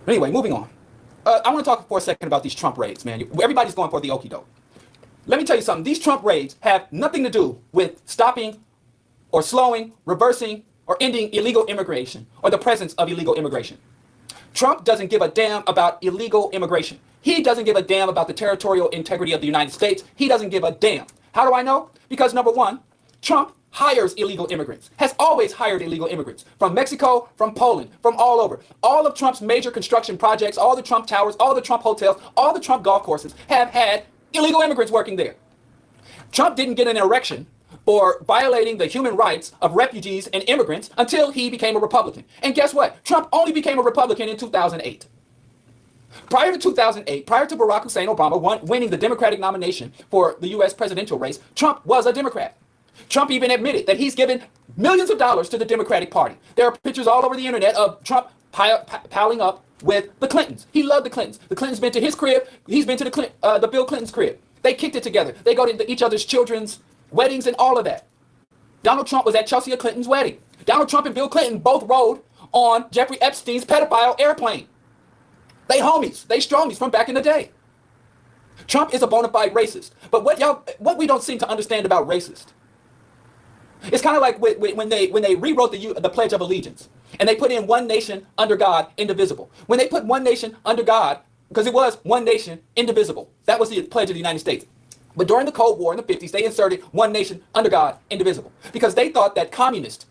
Anyway, moving on. I want to talk for a second about these Trump raids, man. Everybody's going for the okie doke. Let me tell you something. These Trump raids have nothing to do with stopping or slowing, reversing, or ending illegal immigration or the presence of illegal immigration. Trump doesn't give a damn about illegal immigration. He doesn't give a damn about the territorial integrity of the United States. He doesn't give a damn. How do I know? Because number one, Trump hires illegal immigrants, has always hired illegal immigrants from Mexico, from Poland, from all over. All of Trump's major construction projects, all the Trump towers, all the Trump hotels, all the Trump golf courses have had illegal immigrants working there. Trump didn't get an erection for violating the human rights of refugees and immigrants until he became a Republican. And guess what? Trump only became a Republican in 2008. Prior to 2008, prior to Barack Hussein Obama winning the Democratic nomination for the U.S. presidential race, Trump was a Democrat. Trump even admitted that he's given millions of dollars to the Democratic Party. There are pictures all over the internet of Trump piling up with the Clintons. He loved the Clintons. The Clintons been to his crib. He's been to the Bill Clinton's crib. They kicked it together. They go to each other's children's weddings and all of that. Donald Trump was at Chelsea Clinton's wedding. Donald Trump and Bill Clinton both rode on Jeffrey Epstein's pedophile airplane. They homies. They strongies from back in the day. Trump is a bona fide racist. But what we don't seem to understand about racist, it's kind of like when they rewrote the Pledge of Allegiance and they put in one nation under God, indivisible. When they put one nation under God, because it was one nation, indivisible. That was the Pledge of the United States. But during the Cold War in the 50s, they inserted one nation under God, indivisible. Because they thought that communists,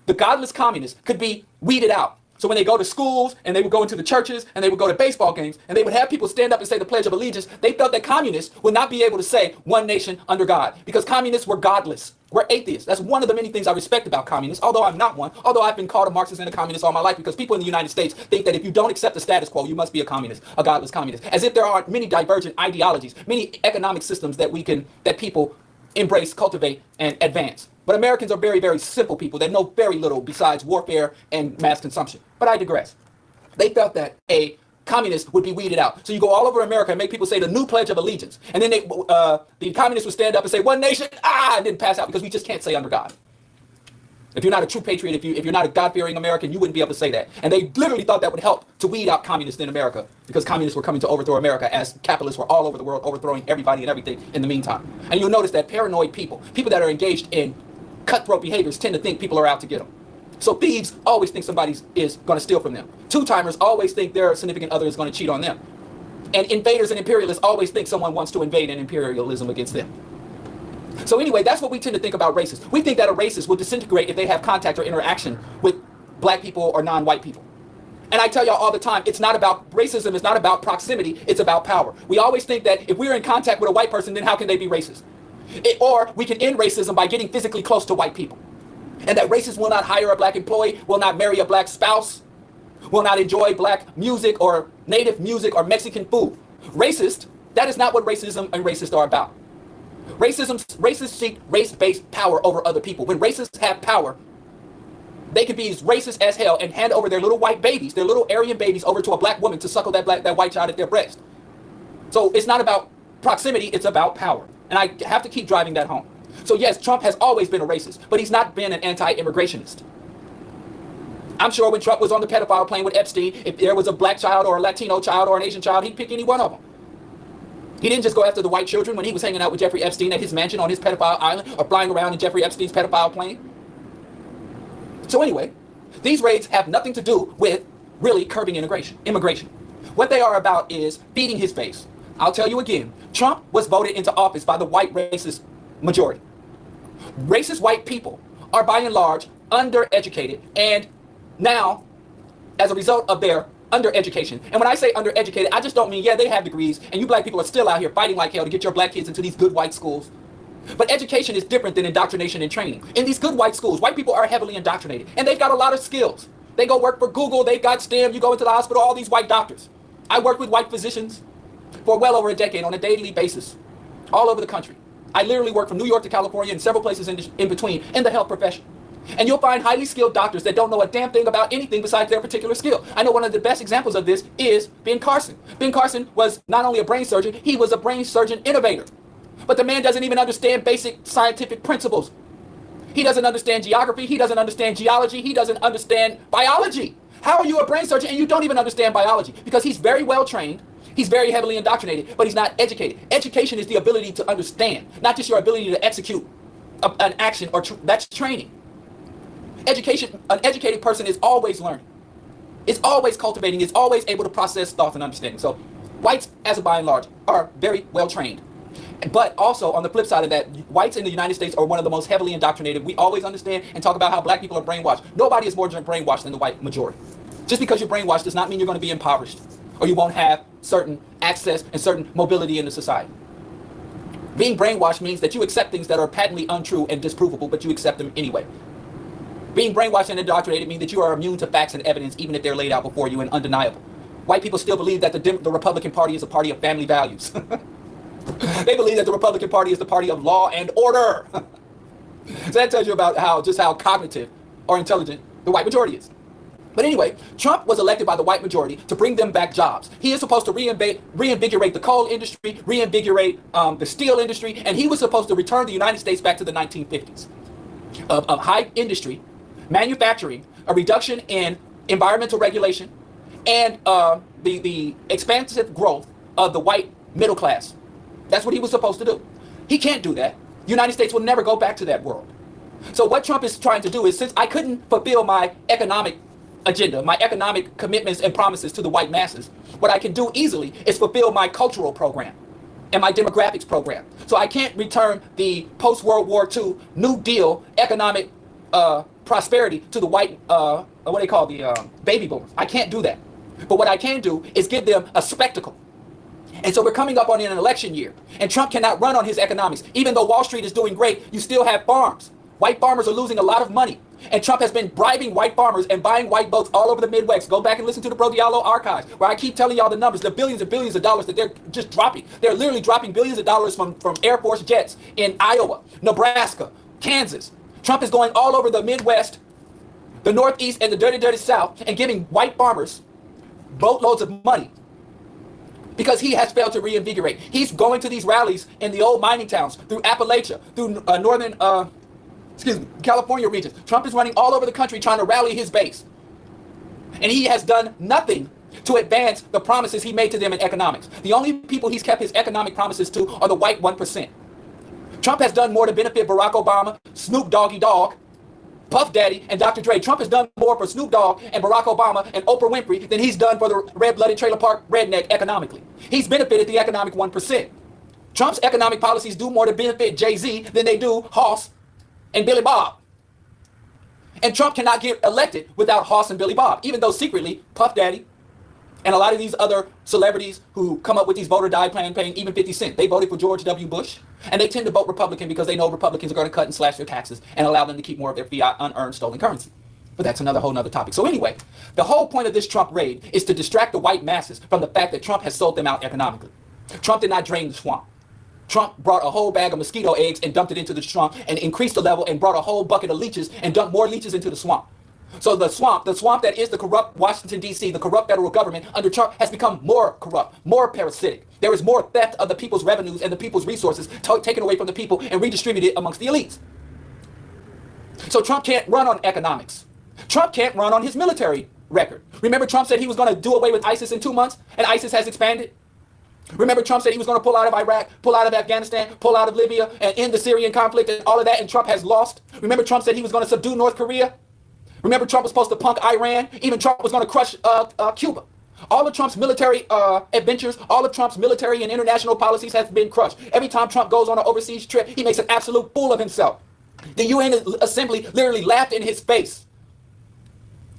the godless communists, could be weeded out. So when they go to schools and they would go into the churches and they would go to baseball games and they would have people stand up and say the Pledge of Allegiance, they felt that communists would not be able to say one nation under God because communists were godless. We're atheists. That's one of the many things I respect about communists, although I'm not one, although I've been called a Marxist and a communist all my life because people in the United States think that if you don't accept the status quo, you must be a communist, a godless communist, as if there aren't many divergent ideologies, many economic systems that people embrace, cultivate, and advance. But Americans are very, very simple people that know very little besides warfare and mass consumption. But I digress. They felt that a communist would be weeded out. So you go all over America and make people say the new Pledge of Allegiance. And then the communists would stand up and say, one nation, and then pass out because we just can't say under God. If you're not a true patriot, if you're not a God-fearing American, you wouldn't be able to say that. And they literally thought that would help to weed out communists in America because communists were coming to overthrow America as capitalists were all over the world overthrowing everybody and everything in the meantime. And you'll notice that paranoid people that are engaged in cutthroat behaviors tend to think people are out to get them. So thieves always think somebody is going to steal from them. Two-timers always think their significant other is going to cheat on them. And invaders and imperialists always think someone wants to invade an imperialism against them. So anyway, that's what we tend to think about racists. We think that a racist will disintegrate if they have contact or interaction with black people or non-white people. And I tell y'all all the time, racism is not about proximity, it's about power. We always think that if we're in contact with a white person, then how can they be racist? Or we can end racism by getting physically close to white people. And that racists will not hire a black employee, will not marry a black spouse, will not enjoy black music or native music or Mexican food. Racist, that is not what racism and racists are about. Racists seek race-based power over other people. When racists have power, they can be as racist as hell and hand over their little white babies, their little Aryan babies, over to a black woman to suckle that white child at their breast. So it's not about proximity, it's about power. And I have to keep driving that home. So yes, Trump has always been a racist, but he's not been an anti-immigrationist. I'm sure when Trump was on the pedophile plane with Epstein, if there was a black child or a Latino child or an Asian child, he'd pick any one of them. He didn't just go after the white children when he was hanging out with Jeffrey Epstein at his mansion on his pedophile island or flying around in Jeffrey Epstein's pedophile plane. So anyway, these raids have nothing to do with really curbing immigration. What they are about is feeding his base. I'll tell you again, Trump was voted into office by the white racist majority. Racist white people are by and large undereducated, and now, as a result of their undereducation, and when I say undereducated, I just don't mean, yeah, they have degrees, and you black people are still out here fighting like hell to get your black kids into these good white schools. But education is different than indoctrination and training. In these good white schools, white people are heavily indoctrinated, and they've got a lot of skills. They go work for Google, they've got STEM, you go into the hospital, all these white doctors. I worked with white physicians for well over a decade on a daily basis, all over the country. I literally work from New York to California and several places in between in the health profession. And you'll find highly skilled doctors that don't know a damn thing about anything besides their particular skill. I know one of the best examples of this is Ben Carson. Ben Carson was not only a brain surgeon, he was a brain surgeon innovator. But the man doesn't even understand basic scientific principles. He doesn't understand geography, he doesn't understand geology, he doesn't understand biology. How are you a brain surgeon and you don't even understand biology? Because he's very well trained, he's very heavily indoctrinated, but he's not educated. Education is the ability to understand, not just your ability to execute an action, or that's training. Education, an educated person is always learning. It's always cultivating, it's always able to process thoughts and understanding. So whites, as a by and large, are very well trained. But also, on the flip side of that, whites in the United States are one of the most heavily indoctrinated. We always understand and talk about how black people are brainwashed. Nobody is more brainwashed than the white majority. Just because you're brainwashed does not mean you're going to be impoverished, or you won't have certain access and certain mobility in the society. Being brainwashed means that you accept things that are patently untrue and disprovable, but you accept them anyway. Being brainwashed and indoctrinated means that you are immune to facts and evidence, even if they're laid out before you and undeniable. White people still believe that the Republican Party is a party of family values. They believe that the Republican Party is the party of law and order. So that tells you about how cognitive or intelligent the white majority is. But anyway, Trump was elected by the white majority to bring them back jobs. He is supposed to reinvigorate the coal industry, reinvigorate the steel industry, and he was supposed to return the United States back to the 1950s of high industry, manufacturing, a reduction in environmental regulation, and the expansive growth of the white middle class. That's what he was supposed to do. He can't do that. The United States will never go back to that world. So what Trump is trying to do is, since I couldn't fulfill my economic agenda, my economic commitments and promises to the white masses, what I can do easily is fulfill my cultural program and my demographics program. So I can't return the post-World War II New Deal economic prosperity to the white, what they call the baby boomers. I can't do that. But what I can do is give them a spectacle. And so we're coming up on an election year, and Trump cannot run on his economics. Even though Wall Street is doing great, you still have farms. White farmers are losing a lot of money. And Trump has been bribing white farmers and buying white votes all over the Midwest. Go back and listen to the Diallo archives, where I keep telling y'all the numbers, the billions and billions of dollars that they're just dropping. They're literally dropping billions of dollars from Air Force jets in Iowa, Nebraska, Kansas. Trump is going all over the Midwest, the Northeast, and the dirty, dirty South, and giving white farmers boatloads of money because he has failed to reinvigorate. He's going to these rallies in the old mining towns, through Appalachia, through northern California regions. Trump is running all over the country trying to rally his base. And he has done nothing to advance the promises he made to them in economics. The only people he's kept his economic promises to are the white 1%. Trump has done more to benefit Barack Obama, Snoop Doggy Dogg, Puff Daddy, and Dr. Dre. Trump has done more for Snoop Dogg and Barack Obama and Oprah Winfrey than he's done for the red-blooded trailer park redneck economically. He's benefited the economic 1%. Trump's economic policies do more to benefit Jay-Z than they do Hoss and Billy Bob. And Trump cannot get elected without Hoss and Billy Bob, even though secretly Puff Daddy and a lot of these other celebrities who come up with these voter die plan paying even 50 cents, they voted for George W. Bush, and they tend to vote Republican because they know Republicans are going to cut and slash their taxes and allow them to keep more of their fiat unearned stolen currency. But that's another whole nother topic. So anyway, the whole point of this Trump raid is to distract the white masses from the fact that Trump has sold them out economically. Trump did not drain the swamp. Trump brought a whole bag of mosquito eggs and dumped it into the swamp and increased the level and brought a whole bucket of leeches and dumped more leeches into the swamp. So the swamp that is the corrupt Washington, D.C., the corrupt federal government under Trump has become more corrupt, more parasitic. There is more theft of the people's revenues and the people's resources taken away from the people and redistributed amongst the elites. So Trump can't run on economics. Trump can't run on his military record. Remember Trump said he was going to do away with ISIS in 2 months, and ISIS has expanded? Remember Trump said he was going to pull out of Iraq, pull out of Afghanistan, pull out of Libya, and end the Syrian conflict and all of that, and Trump has lost? Remember Trump said he was going to subdue North Korea? Remember Trump was supposed to punk Iran? Even Trump was going to crush Cuba. All of Trump's military adventures, all of Trump's military and international policies have been crushed. Every time Trump goes on an overseas trip, he makes an absolute fool of himself. The UN Assembly literally laughed in his face.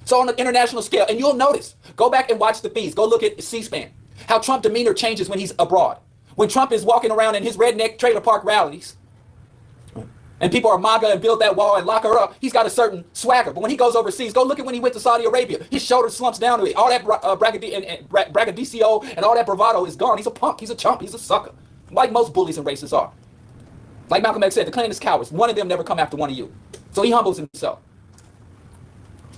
So on an international scale, and you'll notice, go back and watch the feeds, go look at C-SPAN, how Trump demeanor changes when he's abroad. When Trump is walking around in his redneck trailer park rallies, and people are MAGA and build that wall and lock her up, he's got a certain swagger. But when he goes overseas, go look at when he went to Saudi Arabia. His shoulder slumps down to it. All that braggadocio and all that bravado is gone. He's a punk. He's a chump. He's a sucker. Like most bullies and racists are. Like Malcolm X said, the Klan is cowards. One of them never come after one of you. So he humbles himself.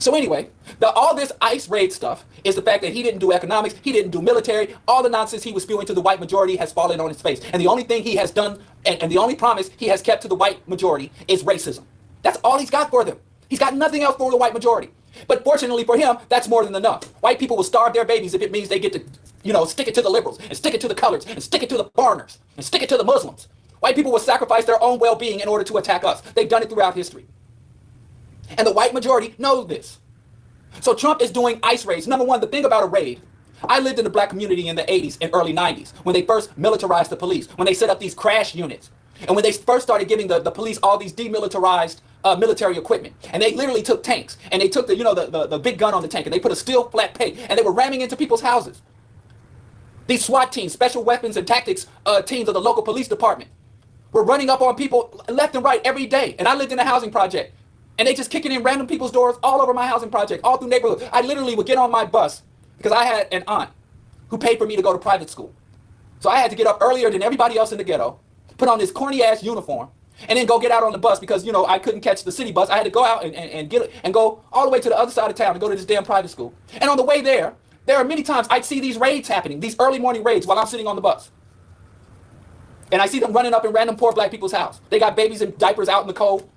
So anyway, all this ICE raid stuff is the fact that he didn't do economics, he didn't do military, all the nonsense he was spewing to the white majority has fallen on his face. And the only thing he has done, and the only promise he has kept to the white majority is racism. That's all he's got for them. He's got nothing else for the white majority. But fortunately for him, that's more than enough. White people will starve their babies if it means they get to, stick it to the liberals and stick it to the coloreds and stick it to the foreigners and stick it to the Muslims. White people will sacrifice their own well-being in order to attack us. They've done it throughout history. And the white majority know this. So Trump is doing ICE raids. Number one, the thing about a raid, I lived in the black community in the 80s and early 90s when they first militarized the police, when they set up these crash units, and when they first started giving the police all these demilitarized military equipment. And they literally took tanks, and they took the big gun on the tank, and they put a steel flat peg, and they were ramming into people's houses. These SWAT teams, special weapons and tactics teams of the local police department, were running up on people left and right every day. And I lived in a housing project, and they just kicking in random people's doors all over my housing project, all through neighborhoods. I literally would get on my bus because I had an aunt who paid for me to go to private school. So I had to get up earlier than everybody else in the ghetto, put on this corny ass uniform, and then go get out on the bus because, I couldn't catch the city bus. I had to go out and go all the way to the other side of town to go to this damn private school. And on the way there are many times I'd see these raids happening, these early morning raids while I'm sitting on the bus. And I see them running up in random poor black people's house. They got babies in diapers out in the cold.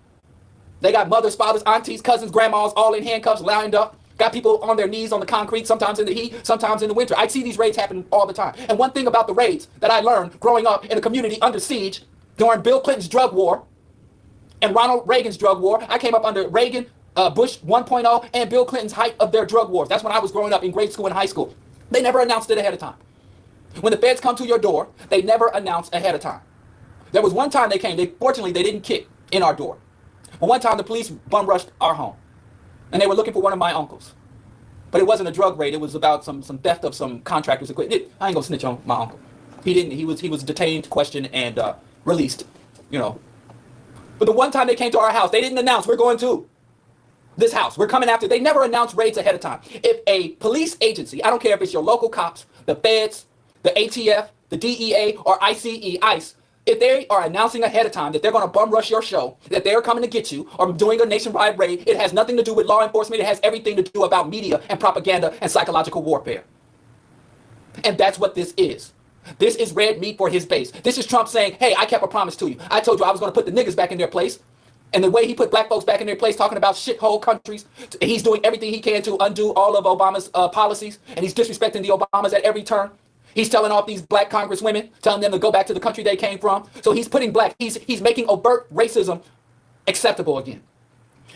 They got mothers, fathers, aunties, cousins, grandmas, all in handcuffs, lined up. Got people on their knees on the concrete, sometimes in the heat, sometimes in the winter. I'd see these raids happen all the time. And one thing about the raids that I learned growing up in a community under siege during Bill Clinton's drug war and Ronald Reagan's drug war, I came up under Reagan, Bush 1.0, and Bill Clinton's height of their drug wars. That's when I was growing up in grade school and high school. They never announced it ahead of time. When the feds come to your door, they never announce ahead of time. There was one time they came. Fortunately, they didn't kick in our door. But one time the police bum rushed our home, and they were looking for one of my uncles. But it wasn't a drug raid. It was about some theft of some contractor's equipment. I ain't gonna snitch on my uncle. He didn't. He was detained, questioned, and released. But the one time they came to our house, they didn't announce we're going to this house. We're coming after. They never announced raids ahead of time. If a police agency, I don't care if it's your local cops, the feds, the ATF, the DEA, or ICE, if they are announcing ahead of time that they're going to bum rush your show, that they're coming to get you, or doing a nationwide raid, it has nothing to do with law enforcement. It has everything to do about media and propaganda and psychological warfare. And that's what this is. This is red meat for his base. This is Trump saying, hey, I kept a promise to you. I told you I was going to put the niggas back in their place. And the way he put black folks back in their place, talking about shithole countries, he's doing everything he can to undo all of Obama's policies, and he's disrespecting the Obamas at every turn. He's telling off these black congresswomen, telling them to go back to the country they came from. So he's putting he's making overt racism acceptable again.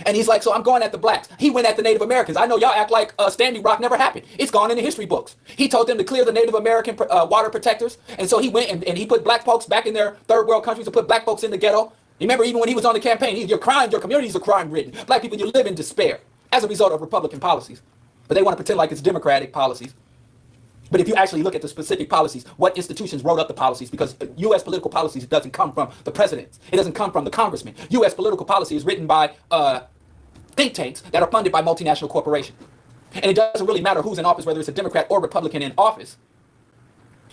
And he's like, so I'm going at the blacks. He went at the Native Americans. I know y'all act like Standing Rock never happened. It's gone in the history books. He told them to clear the Native American water protectors. And so he went and he put black folks back in their third world countries and put black folks in the ghetto. Remember, even when he was on the campaign, your communities are crime-ridden. Black people, you live in despair as a result of Republican policies. But they want to pretend like it's Democratic policies. But if you actually look at the specific policies, what institutions wrote up the policies, because U.S. political policies doesn't come from the presidents. It doesn't come from the congressmen. U.S. political policy is written by think tanks that are funded by multinational corporations. And it doesn't really matter who's in office, whether it's a Democrat or Republican in office.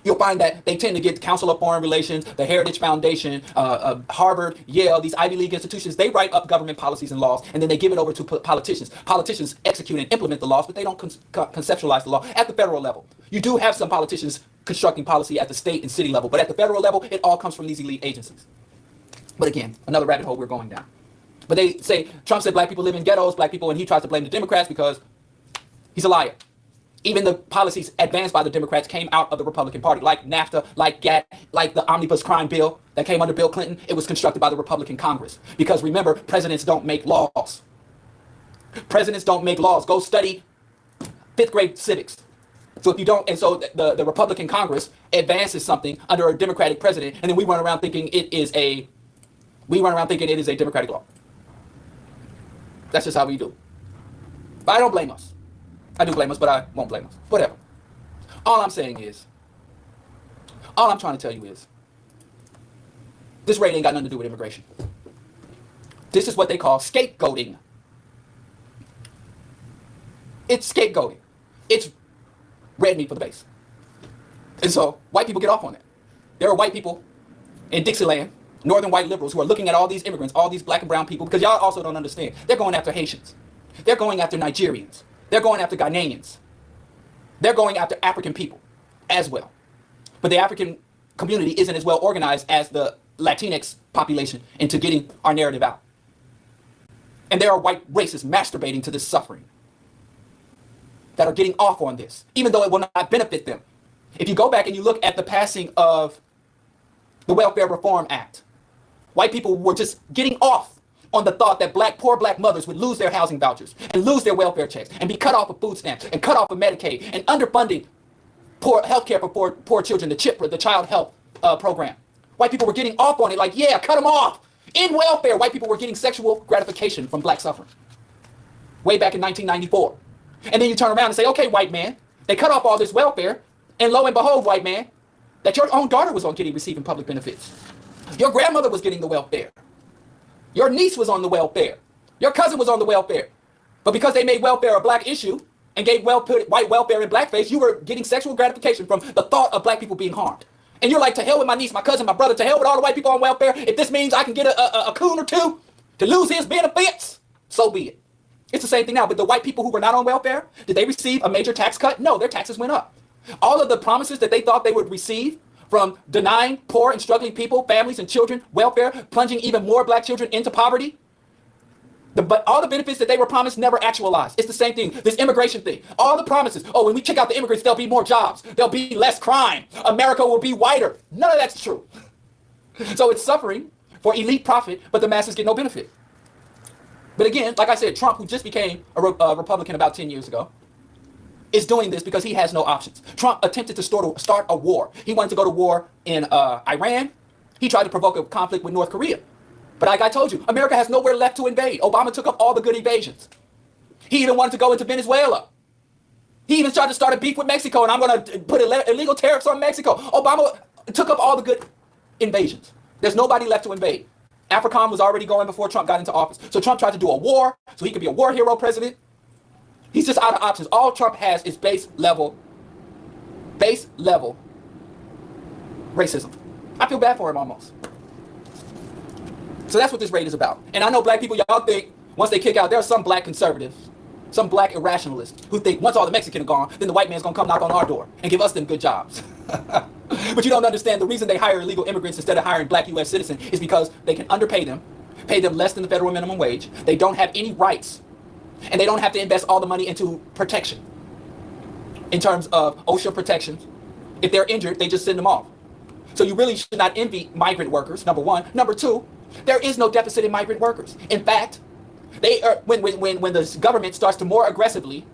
You'll find that they tend to get the Council of Foreign Relations, the Heritage Foundation, Harvard, Yale, these Ivy League institutions. They write up government policies and laws, and then they give it over to politicians. Politicians execute and implement the laws, but they don't conceptualize the law at the federal level. You do have some politicians constructing policy at the state and city level, but at the federal level, it all comes from these elite agencies. But again, another rabbit hole we're going down. But they say, Trump said black people live in ghettos, black people, and he tries to blame the Democrats because he's a liar. Even the policies advanced by the Democrats came out of the Republican Party, like NAFTA, like GATT, like the Omnibus Crime Bill that came under Bill Clinton. It was constructed by the Republican Congress. Because remember, presidents don't make laws. Presidents don't make laws. Go study 5th grade civics. So if you don't, and so the Republican Congress advances something under a Democratic president, and then we run around thinking it is a Democratic law. That's just how we do. But I don't blame us. I do blame us, but I won't blame us. Whatever. All I'm trying to tell you is, this raid ain't got nothing to do with immigration. This is what they call scapegoating. It's scapegoating. It's red meat for the base. And so white people get off on it. There are white people in Dixieland, northern white liberals, who are looking at all these immigrants, all these black and brown people, because y'all also don't understand. They're going after Haitians. They're going after Nigerians. They're going after Ghanaians. They're going after African people as well. But the African community isn't as well organized as the Latinx population into getting our narrative out. And there are white racists masturbating to this suffering. that are getting off on this, even though it will not benefit them. If you go back and you look at the passing of the Welfare Reform Act, white people were just getting off on the thought that poor black mothers would lose their housing vouchers and lose their welfare checks and be cut off of food stamps and cut off of Medicaid and underfunding poor health care for poor children, the CHIP, the Child Health Program. White people were getting off on it like, yeah, cut them off. In welfare, white people were getting sexual gratification from black suffering way back in 1994. And then you turn around and say, okay, white man, they cut off all this welfare, and lo and behold, white man, that your own daughter was receiving public benefits. Your grandmother was getting the welfare. Your niece was on the welfare. Your cousin was on the welfare. But because they made welfare a black issue and gave white welfare in blackface, you were getting sexual gratification from the thought of black people being harmed. And you're like, to hell with my niece, my cousin, my brother, to hell with all the white people on welfare. If this means I can get a coon or two to lose his benefits, so be it. It's the same thing now. But the white people who were not on welfare, did they receive a major tax cut? No, their taxes went up. All of the promises that they thought they would receive from denying poor and struggling people, families and children, welfare, plunging even more black children into poverty, but all the benefits that they were promised never actualized. It's the same thing, this immigration thing. All the promises, oh, when we check out the immigrants, there'll be more jobs. There'll be less crime. America will be whiter. None of that's true. So it's suffering for elite profit, but the masses get no benefit. But again, like I said, Trump, who just became a Republican about 10 years ago, is doing this because he has no options. Trump attempted to start a war. He wanted to go to war in Iran. He tried to provoke a conflict with North Korea. But like I told you, America has nowhere left to invade. Obama took up all the good evasions. He even wanted to go into Venezuela. He even tried to start a beef with Mexico, and I'm going to put illegal tariffs on Mexico. Obama took up all the good invasions. There's nobody left to invade. AFRICOM was already going before Trump got into office. So Trump tried to do a war so he could be a war hero president. He's just out of options. All Trump has is base level racism. I feel bad for him almost. So that's what this raid is about. And I know black people, y'all think once they kick out, there are some black conservatives, some black irrationalists who think once all the Mexicans are gone, then the white man's gonna come knock on our door and give us them good jobs. But you don't understand the reason they hire illegal immigrants instead of hiring black U.S. citizens is because they can underpay them, pay them less than the federal minimum wage. They don't have any rights, and they don't have to invest all the money into protection. In terms of OSHA protections, if they're injured, they just send them off. So you really should not envy migrant workers, number one. Number two, there is no deficit in migrant workers. In fact, they are, when the government starts to more aggressively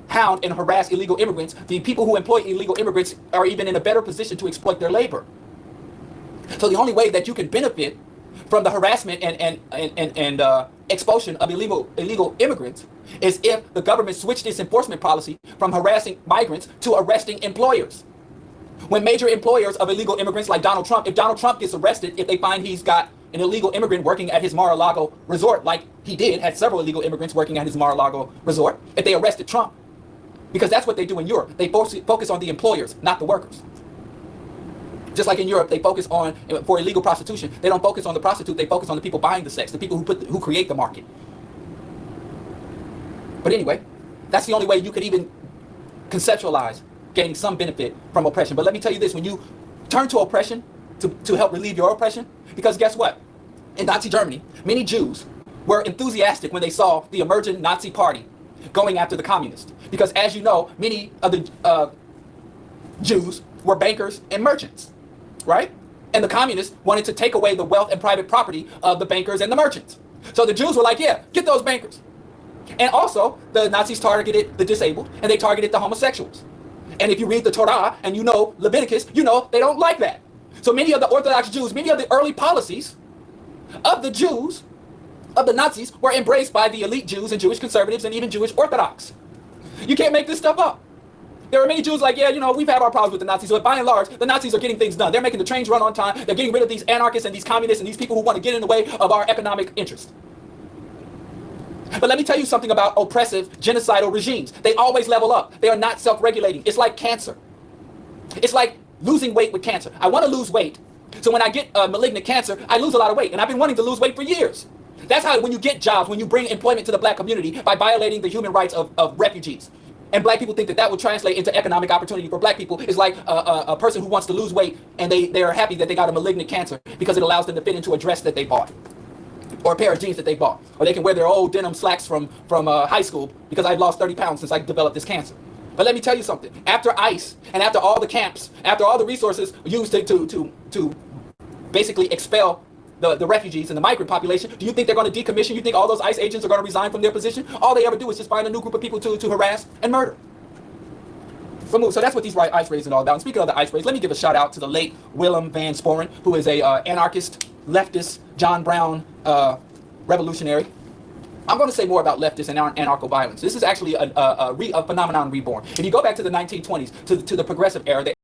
hound and harass illegal immigrants, the people who employ illegal immigrants are even in a better position to exploit their labor. So the only way that you can benefit from the harassment and expulsion of illegal immigrants is if the government switched its enforcement policy from harassing migrants to arresting employers. When major employers of illegal immigrants like Donald Trump, if Donald Trump gets arrested, if they find he's got an illegal immigrant working at his Mar-a-Lago resort, like he did, had several illegal immigrants working at his Mar-a-Lago resort, if they arrested Trump, because that's what they do in Europe. They focus on the employers, not the workers. Just like in Europe, they focus on, for illegal prostitution, they don't focus on the prostitute, they focus on the people buying the sex, the people who create the market. But anyway, that's the only way you could even conceptualize gaining some benefit from oppression. But let me tell you this, when you turn to oppression to help relieve your oppression, because guess what? In Nazi Germany, many Jews were enthusiastic when they saw the emerging Nazi party going after the communists. Because as you know, many of the Jews were bankers and merchants, right? And the communists wanted to take away the wealth and private property of the bankers and the merchants. So the Jews were like, yeah, get those bankers. And also, the Nazis targeted the disabled, and they targeted the homosexuals. And if you read the Torah, and you know Leviticus, you know they don't like that. So many of the Orthodox Jews, many of the early policies of the Jews, of the Nazis, were embraced by the elite Jews and Jewish conservatives and even Jewish Orthodox. You can't make this stuff up. There are many Jews like, yeah, you know, we've had our problems with the Nazis, but by and large, the Nazis are getting things done. They're making the trains run on time. They're getting rid of these anarchists and these communists and these people who want to get in the way of our economic interests. But let me tell you something about oppressive, genocidal regimes. They always level up. They are not self-regulating. It's like cancer. It's like losing weight with cancer. I want to lose weight. So when I get malignant cancer, I lose a lot of weight. And I've been wanting to lose weight for years. That's how, when you get jobs, when you bring employment to the black community by violating the human rights of refugees. And black people think that that will translate into economic opportunity for black people. It's like a person who wants to lose weight and they are happy that they got a malignant cancer because it allows them to fit into a dress that they bought. Or a pair of jeans that they bought. Or they can wear their old denim slacks from high school because I've lost 30 pounds since I developed this cancer. But let me tell you something. After ICE and after all the camps, after all the resources used to basically expel the refugees and the migrant population, do you think they're going to decommission? You think all those ICE agents are going to resign from their position? All they ever do is just find a new group of people to harass and murder. So that's what these ICE raids are all about. And speaking of the ICE raids, let me give a shout out to the late Willem Van Sporen, who is a anarchist, leftist, John Brown revolutionary. I'm going to say more about leftist and anarcho-violence. This is actually a phenomenon reborn. If you go back to the 1920s, to the progressive era,